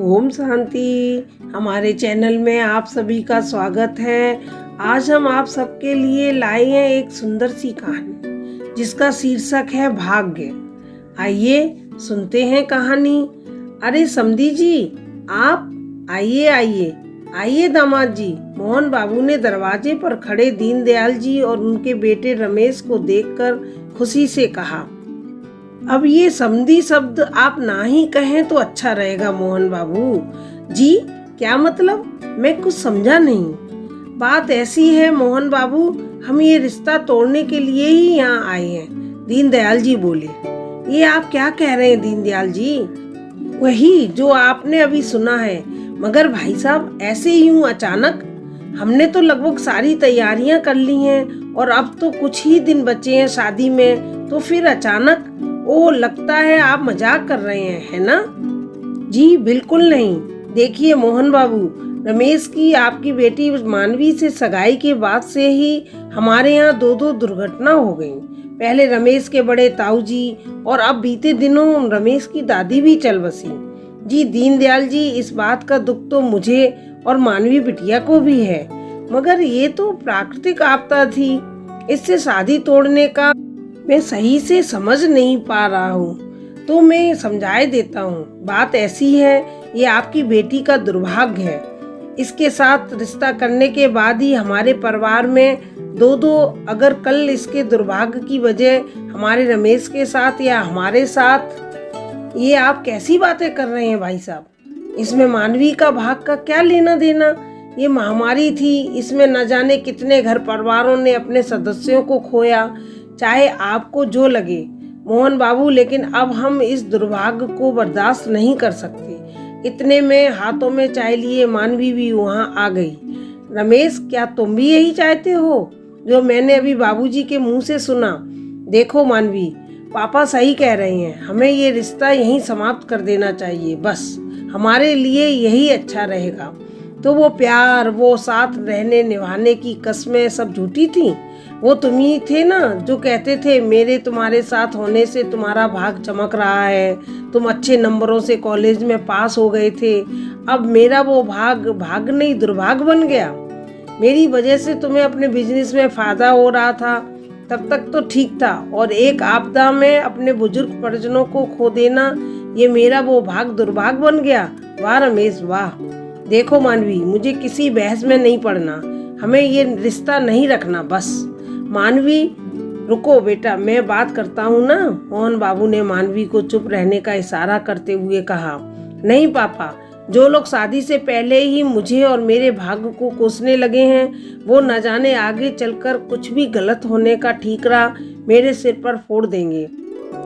ओम शांति। हमारे चैनल में आप सभी का स्वागत है। आज हम आप सबके लिए लाए हैं एक सुंदर सी कहानी जिसका शीर्षक है भाग्य। आइए सुनते हैं कहानी। अरे समधी जी, आप आइए आइए आइए दामाद जी। मोहन बाबू ने दरवाजे पर खड़े दीनदयाल जी और उनके बेटे रमेश को देखकर खुशी से कहा। अब ये समधी शब्द आप ना ही कहें तो अच्छा रहेगा मोहन बाबू जी। क्या मतलब? मैं कुछ समझा नहीं। बात ऐसी है मोहन बाबू, हम ये रिश्ता तोड़ने के लिए ही यहाँ आए हैं। दीनदयाल जी बोले। ये आप क्या कह रहे हैं दीनदयाल जी? वही जो आपने अभी सुना है। मगर भाई साहब, ऐसे यूं अचानक? हमने तो लगभग सारी तैयारियां कर ली हैं और अब तो कुछ ही दिन बचे हैं शादी में, तो फिर अचानक? ओ, लगता है आप मजाक कर रहे हैं, है ना? जी बिल्कुल नहीं। देखिए मोहन बाबू, रमेश की आपकी बेटी मानवी से सगाई के बाद से ही हमारे यहाँ दो दुर्घटना हो गई। पहले रमेश के बड़े ताऊ जी और अब बीते दिनों रमेश की दादी भी चल बसी। जी दीनदयाल जी, इस बात का दुख तो मुझे और मानवी बिटिया को भी है, मगर ये तो प्राकृतिक आपदा थी। इससे शादी तोड़ने का मैं सही से समझ नहीं पा रहा हूँ, तो मैं समझाए देता हूँ। बात ऐसी है, ये आपकी बेटी का दुर्भाग्य है। इसके साथ रिश्ता करने के बाद ही हमारे परिवार में दो अगर कल इसके दुर्भाग्य की वजह हमारे रमेश के साथ या हमारे साथ। ये आप कैसी बातें कर रहे हैं भाई साहब? इसमें मानवी का भाग का क्या लेना देना? ये महामारी थी, इसमें न जाने कितने घर परिवारों ने अपने सदस्यों को खोया। चाहे आपको जो लगे मोहन बाबू, लेकिन अब हम इस दुर्भाग्य को बर्दाश्त नहीं कर सकते। इतने में हाथों में चाय लिए मानवी भी वहाँ आ गई। रमेश, क्या तुम भी यही चाहते हो जो मैंने अभी बाबूजी के मुंह से सुना? देखो मानवी, पापा सही कह रहे हैं, हमें ये रिश्ता यहीं समाप्त कर देना चाहिए। बस हमारे लिए यही अच्छा रहेगा। तो वो प्यार, वो साथ रहने निभाने की कस्में सब झूठी थी। वो तुम ही थे ना जो कहते थे मेरे तुम्हारे साथ होने से तुम्हारा भाग चमक रहा है। तुम अच्छे नंबरों से कॉलेज में पास हो गए थे। अब मेरा वो भाग नहीं दुर्भाग्य बन गया। मेरी वजह से तुम्हें अपने बिजनेस में फायदा हो रहा था, तब तक तो ठीक था, और एक आपदा में अपने बुजुर्ग परिजनों को खो देना, ये मेरा वो भाग दुर्भाग्य बन गया। वाह रमेश वाह। देखो मानवी, मुझे किसी बहस में नहीं पड़ना, हमें ये रिश्ता नहीं रखना बस। मानवी, रुको बेटा, मैं बात करता हूँ ना। मोहन बाबू ने मानवी को चुप रहने का इशारा करते हुए कहा। नहीं पापा, जो लोग शादी से पहले ही मुझे और मेरे भाग्य को कोसने लगे हैं, वो न जाने आगे चलकर कुछ भी गलत होने का ठीकरा मेरे सिर पर फोड़ देंगे।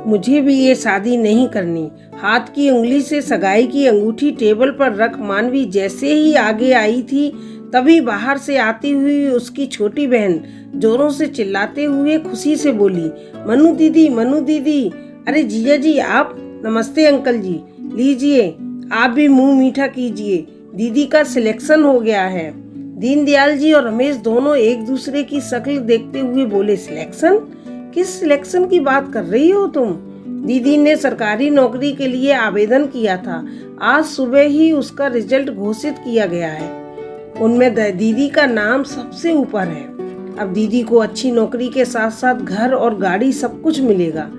मुझे भी ये शादी नहीं करनी। हाथ की उंगली से सगाई की अंगूठी टेबल पर रख मानवी जैसे ही आगे आई थी, तभी बाहर से आती हुई उसकी छोटी बहन जोरों से चिल्लाते हुए खुशी से बोली, मनु दीदी, मनु दीदी। अरे जीजा जी आप? नमस्ते अंकल जी, लीजिए आप भी मुंह मीठा कीजिए, दीदी का सिलेक्शन हो गया है। दीनदयाल जी और रमेश दोनों एक दूसरे की शक्ल देखते हुए बोले, सिलेक्शन? किस सिलेक्शन की बात कर रही हो तुम? दीदी ने सरकारी नौकरी के लिए आवेदन किया था, आज सुबह ही उसका रिजल्ट घोषित किया गया है। उनमें दीदी का नाम सबसे ऊपर है। अब दीदी को अच्छी नौकरी के साथ साथ घर और गाड़ी सब कुछ मिलेगा।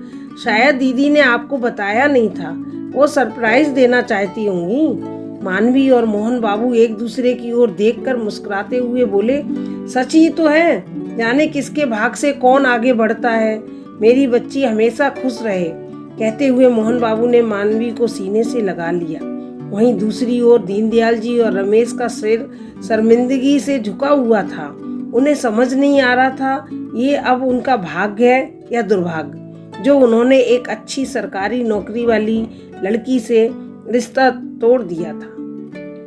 शायद दीदी ने आपको बताया नहीं था, वो सरप्राइज देना चाहती होंगी। मानवी और मोहन बाबू एक दूसरे की ओर देखकर मुस्कुराते हुए बोले, सच ही तो है, जाने किसके भाग से कौन आगे बढ़ता है। मेरी बच्ची हमेशा खुश रहे। कहते हुए मोहन बाबू ने मानवी को सीने से लगा लिया। वहीं दूसरी ओर दीनदयाल जी और रमेश का सिर शर्मिंदगी से झुका हुआ था। उन्हें समझ नहीं आ रहा था ये अब उनका भाग्य है या दुर्भाग्य, जो उन्होंने एक अच्छी सरकारी नौकरी वाली लड़की से रिश्ता तोड़ दिया था।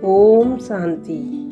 ओम शांति।